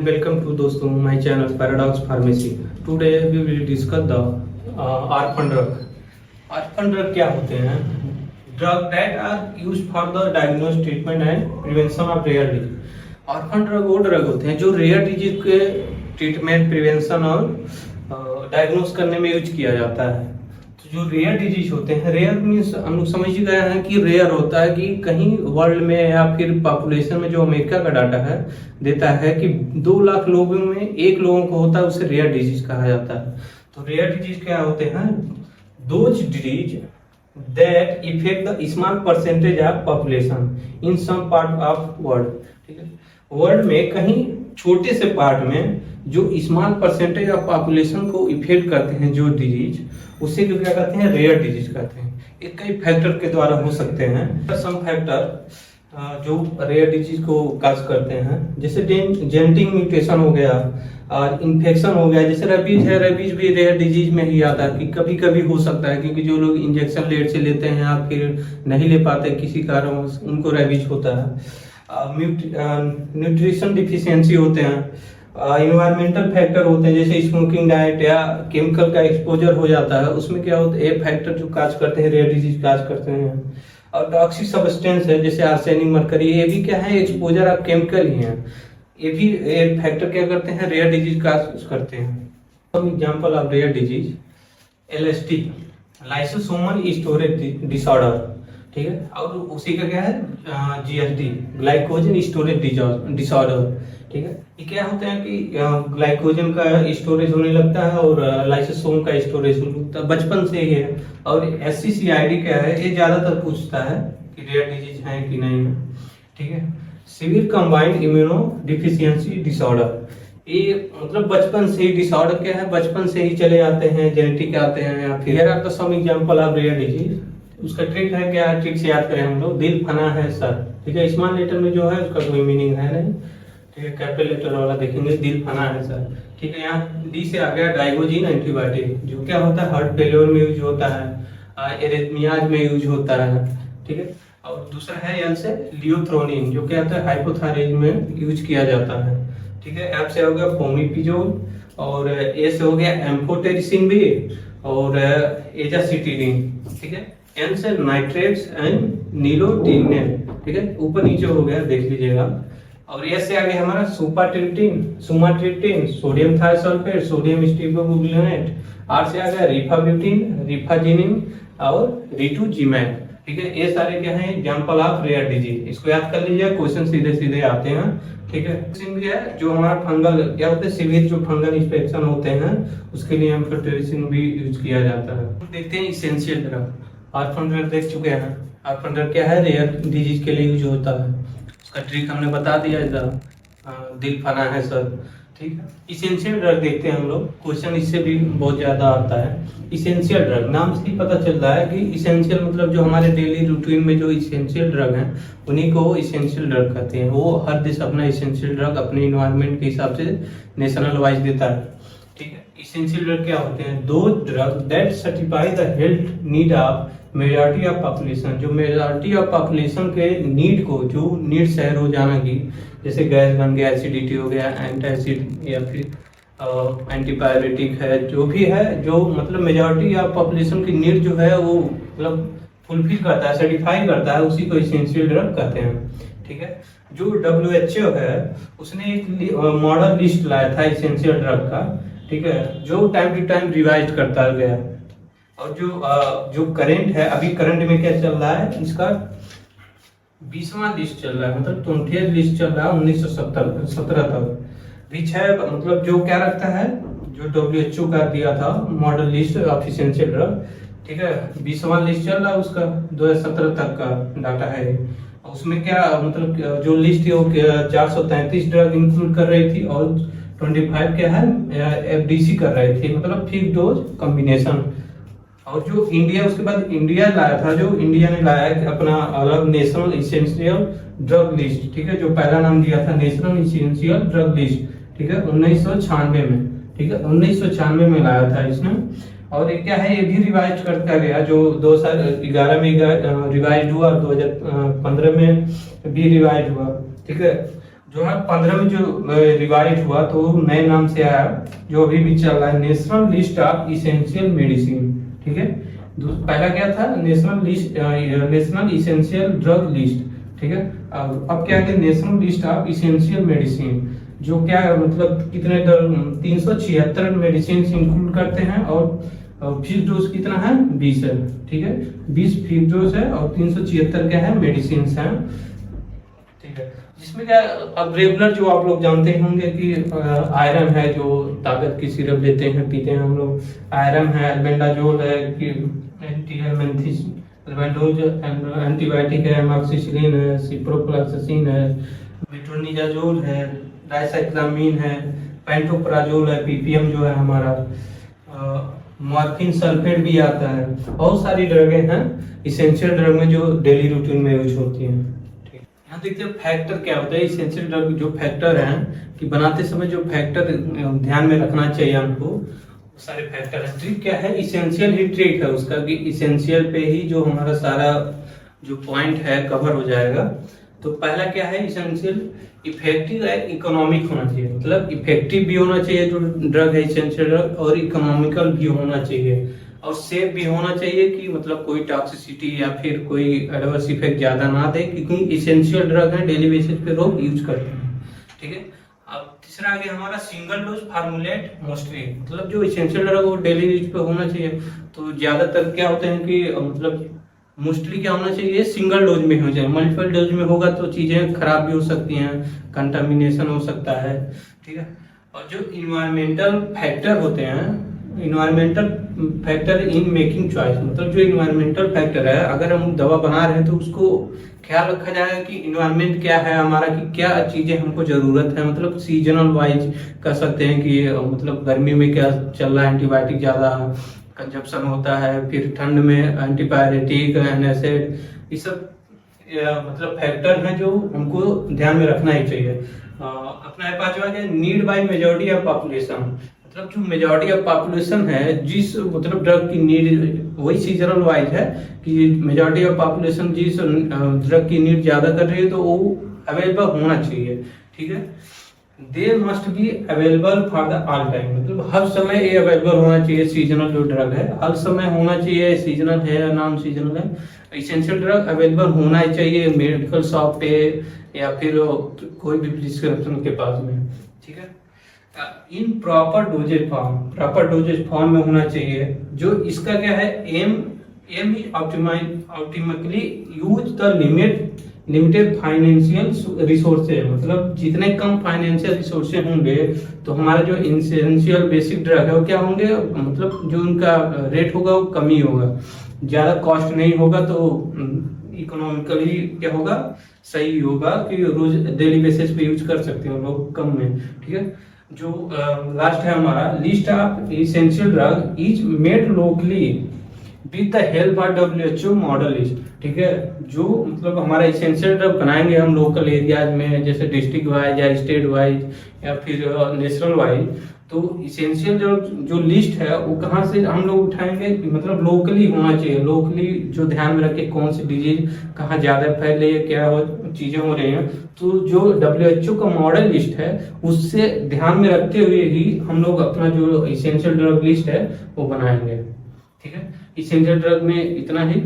welcome to दोस्तों my channel Paradox Pharmacy. Today we will discuss the orphan drug. Orphan drug क्या होते हैं? Drug that are used for the diagnosis, treatment and prevention of rare disease. Orphan drug वो drug होते हैं जो rare disease के treatment, prevention और diagnose करने में यूज किया जाता है। तो जो रेयर डिजीज होते हैं, रेयर मीन्स हम लोग समझ गए हैं कि रेयर होता है कि कहीं वर्ल्ड में या फिर पॉपुलेशन में, जो अमेरिका का डाटा है देता है कि 2 लाख लोगों में 1 लोगों को होता है, उसे रेयर डिजीज कहा जाता है। तो रेयर डिजीज क्या होते हैं? Those disease that effect the small percentage of population in some part of world. ठीक है, वर्ल्ड में कहीं छोटे से पार्ट में जो स्मॉल परसेंटेज ऑफ पॉपुलेशन को इफेक्ट करते हैं जो डिजीज, उसे जो क्या कहते हैं, रेयर डिजीज कहते हैं। ये कई फैक्टर के द्वारा हो सकते हैं। सम फैक्टर जो रेयर डिजीज को काज करते हैं, जैसे जेनेटिक म्यूटेशन हो गया और इन्फेक्शन हो गया। जैसे रेबीज है, रेबीज भी रेयर डिजीज में ही आता है कि कभी कभी हो सकता है, क्योंकि जो लोग इंजेक्शन लेट से लेते हैं या फिर नहीं ले पाते किसी कारण, उनको रेबीज होता है। न्यूट्रिशन डिफिशियंसी होते हैं, इन्वायरमेंटल फैक्टर होते हैं, जैसे स्मोकिंग, डाइट या केमिकल का एक्सपोजर हो जाता है, उसमें क्या होता है, ये फैक्टर जो काज करते हैं, रेयर डिजीज काज करते हैं। और टॉक्सिक सब्सटेंस है जैसे आर्सेनिक, मरकरी, ये भी क्या है, एक्सपोजर ऑफ केमिकल ही है। ये भी एक फैक्टर क्या करते हैं, रेयर डिजीज काज करते हैं। Example of rare disease LSD, lysosomal storage disorder. ठीक है, और उसी का क्या है, GSD, ग्लाइकोजन स्टोरेज डिसऑर्डर। ठीक है, ये क्या होता है कि ग्लाइकोजन का स्टोरेज होने लगता है और लाइसोसोम का स्टोरेज होने लगता है, बचपन से ही है। और SCCID क्या है, ये ज्यादातर पूछता है कि रेयर डिजीज है कि नहीं है। ठीक है, severe combined immuno deficiency disorder, ये मतलब बचपन से ही डिसऑर्डर क्या है, बचपन से ही चले आते हैं, जेनेटिक आते हैं या फिर। Here are the some example of rare disease. उसका ट्रिक है, क्या ट्रिक से याद करें हम लोग, दिल फना है सर। ठीक है, स्मॉल लेटर में जो है उसका कोई मीनिंग है नहीं। ठीक है, कैपिटल लेटर वाला देखेंगे, दिल फना है सर। ठीक है, यहाँ डी से आ गया डाइगोजिन एंटीबायोटिक, जो क्या होता है, हार्ट फेलियर में यूज होता है, एरिथमियाज में यूज होता है। ठीक है, और दूसरा है एल से लियोथ्रोनिन, जो क्या होता है, हाइपोथायराइड में यूज किया जाता है। ठीक है, एफ से हो गया फोमिपिजोल, और ए से हो गया एम्फोटेरिसिन भी, और एजासिटिडिन। ठीक है, एन से नाइट्रेट्स एंड नीलोटिनेट। ठीक है, ऊपर नीचे हो गया, देख लीजिएगा। और एस से आगे हमारा सुमाट्रिप्टिन, सोडियम थायोसल्फेट, सोडियम स्टीरोबुटानेट। आर से आ गया रिफाब्यूटिन, रिफाजिनिन और रिटुजिमैब। ठीक है, ये सारे क्या हैं, एग्जांपल ऑफ रेयर डिजीज। इसको याद कर लीजिए, क्वेश्चन सीधे सीधे आते हैं। ठीक है, भी है जो हमारा फंगल क्या होते हैं, सीवियर जो फंगल इंफेक्शन होते हैं, उसके लिए एम्फोटेरिसिन भी यूज किया जाता है। देखते हैं इसेंशियल ड्रग। ऑर्फन ड्रग देख चुके हैं। ऑर्फन ड्रग क्या है, रेयर डिजीज के लिए यूज होता है। उसका ट्रिक हमने बता दिया, दिल फना है सर। ठीक है, इसेंशियल ड्रग देखते हैं हम लोग, क्वेश्चन इससे भी बहुत ज्यादा आता है। इसेंशियल ड्रग नाम से ही पता चल रहा है कि इसेंशियल मतलब जो हमारे डेली रूटीन में जो इसेंशियल ड्रग हैं, उन्हीं को इसेंशियल ड्रग कहते हैं। वो हर देश अपना इसेंशियल ड्रग अपने इन्वायरमेंट के हिसाब से नेशनल वाइज देता है। ठीक है, इसेंशियल ड्रग क्या होते हैं, दो drug that satisfy the health need of majority of population, जो मेजॉरिटी ऑफ पॉपुलेशन के नीड को, जो नीड्स है रोजाना की, जैसे गैस बन गया, एसिडिटी हो गया, एंटासिड या फिर एंटीबायोटिक है, जो भी है, जो मतलब मेजॉरिटी ऑफ पॉपुलेशन की नीड जो है वो मतलब फुलफिल करता है, सेटिस्फाई करता है, उसी को इसेंशियल ड्रग कहते हैं। ठीक है, जो WHO है उसने एक मॉडल लिस्ट लाया था इसेंशियल ड्रग का। ठीक है, जो टाइम टू टाइम रिवाइज करता गया। और जो करंट है, अभी करंट में क्या चल रहा है, इसका 20वां लिस्ट चल रहा है, मतलब 20th लिस्ट चल रहा है 1917 तक रिच है। मतलब जो क्या रखता है, जो WHO का दिया था model list of essential drug. ठीक है, 20वां लिस्ट चल रहा है, उसका 2017 तक का डाटा है। उसमें क्या मतलब जो लिस्ट है वो 433 ड्रग इंक्लूड कर रही थी, और 25 क्या है FDC कर रहे थे, मतलब फिक्स डोज कॉम्बिनेशन। और जो इंडिया, उसके बाद इंडिया लाया था, जो इंडिया ने लाया है अपना अलग नेशनल इसेंशियल ड्रग लिस्ट। ठीक है, जो पहला नाम दिया था नेशनल इसेंशियल ड्रग लिस्ट। ठीक है, 1996 में। ठीक है, 1996 में लाया था इसने। और ये क्या है, ये भी रिवाइज करता गया, जो 2011 में रिवाइज हुआ, 2015 में भी रिवाइज हुआ। ठीक है, जो है 15 में जो रिवाइज हुआ तो नए नाम से आया, जो अभी भी चल रहा है, national list of essential medicine. ठीक है, पहला क्या था, national list, national essential drug list. ठीक है, अब क्या है, national list of essential medicine, जो क्या है मतलब कितने 376 मेडिसिन इंक्लूड करते हैं, और फिक्स डोज कितना है, 20 है। ठीक है, 20 फिक्स डोज है और 376 क्या है, मेडिसिन है। ठीक है, जिसमें क्या, अब रेगुलर जो आप लोग जानते होंगे कि आयरन है, जो ताकत की सिरप लेते हैं पीते हैं हम लोग, आयरन है, एल्बेंडाजोल है, कि एंटीबायोटिक है, एमॉक्सिसिलिन है, सिप्रोफ्लोक्सासिन है, मेट्रोनिडाजोल है, डाइसाइक्लामिन है, पेंटोप्राजोल है, पीपीएम जो है हमारा, मॉर्फिन सल्फेट भी आता है। बहुत सारी ड्रगें हैं इसेंशियल ड्रग में जो डेली रूटीन में यूज होती हैं। यहाँ देखते हैं फैक्टर क्या होता है, इसेंशियल ड्रग जो फैक्टर हैं, कि बनाते समय जो फैक्टर ध्यान में रखना चाहिए हमको, सारे फैक्टर है। ट्रिक क्या है, इसेंशियल ही ट्रिक है उसका, कि इसेंशियल पे ही जो हमारा सारा जो पॉइंट है कवर हो जाएगा। तो पहला क्या है, इसेंशियल इफेक्टिव है, इकोनॉमिक होना चाहिए, मतलब इफेक्टिव भी होना चाहिए जो ड्रग है इसेंशियल ड्रग, और इकोनॉमिकल भी होना चाहिए, और सेफ भी होना चाहिए, कि मतलब कोई टॉक्सिसिटी या फिर कोई एडवर्स इफेक्ट ज्यादा ना दे, क्योंकि इसेंशियल ड्रग है, डेली बेसिस पे लोग यूज करते हैं। ठीक है, अब तीसरा आ गया हमारा सिंगल डोज फार्मुलेट मोस्टली, मतलब जो इसेंशियल ड्रग वो डेली यूज पे होना चाहिए। तो ज्यादातर क्या होते हैं कि मतलब मोस्टली क्या होना चाहिए, सिंगल डोज में हो जाए, मल्टीपल डोज में होगा तो चीजें खराब भी हो सकती हैं, कंटामिनेशन हो सकता है। ठीक है, और जो इन्वायरमेंटल फैक्टर होते हैं, environmental factor in making choice, मतलब जो इन्वायरमेंटल फैक्टर है, अगर हम दवा बना रहे हैं तो उसको ख्याल रखा जाएगा कि इन्वायरमेंट क्या है हमारा, कि क्या चीजें हमको जरूरत है, मतलब सीजनल वाइज कर सकते हैं, कि मतलब गर्मी में क्या चल रहा है, एंटीबायोटिक ज्यादा कंजप्शन होता है, फिर ठंड में एंटीपायरेटिक, एनएसिड, ये सब मतलब फैक्टर हैं जो हमको ध्यान में रखना ही चाहिए। अपना पांचवा है need by majority of population, मतलब जो मेजॉरिटी ऑफ पॉपुलेशन है, जिस मतलब ड्रग की नीड, वही सीजनल वाइज है, कि मेजॉरिटी ऑफ पॉपुलेशन जिस ड्रग की नीड ज्यादा कर रही है तो वो अवेलेबल होना चाहिए। ठीक है, they must be available for the all time, मतलब हर समय ये अवेलेबल होना चाहिए। सीजनल जो ड्रग है हर समय होना चाहिए, सीजनल है या नॉन सीजनल है, इसेंशियल ड्रग अवेलेबल होना ही चाहिए मेडिकल शॉप पे या फिर कोई भी प्रिस्क्रिप्शन के पास में। ठीक है, in proper dosages form, proper dosages form में होना चाहिए। जो इसका क्या है, aim is optimally use the limited financial resources, मतलब जितने कम फाइनेंशियल रिसोर्सेज होंगे तो हमारा जो इसेंशियल बेसिक ड्रग है वो क्या होंगे, मतलब जो उनका रेट होगा वो कम ही होगा, ज्यादा कॉस्ट नहीं होगा, तो इकोनॉमिकली क्या होगा, सही होगा, कि रोज डेली बेसिस पे यूज कर सकते हैं लोग कम में। ठीक है, जो लास्ट है हमारा, list of essential drug is made locally with the help of WHO model list. ठीक है, जो मतलब हमारा इसेंशियल ड्रग बनाएंगे हम लोकल एरियाज में, जैसे डिस्ट्रिक्ट वाइज या स्टेट वाइज या फिर नेशनल वाइज, तो इसेंशियल जो लिस्ट है वो कहाँ से हम लोग उठाएंगे, मतलब लोकली होना चाहिए, लोकली जो ध्यान में रखे कौन सी डिजीज कहाँ ज्यादा फैल रही है, क्या चीजें हो रही हैं, तो जो WHO का मॉडल लिस्ट है उससे ध्यान में रखते हुए ही हम लोग अपना जो इसेंशियल ड्रग लिस्ट है वो बनाएंगे। ठीक है, इसेंशियल ड्रग में इतना ही।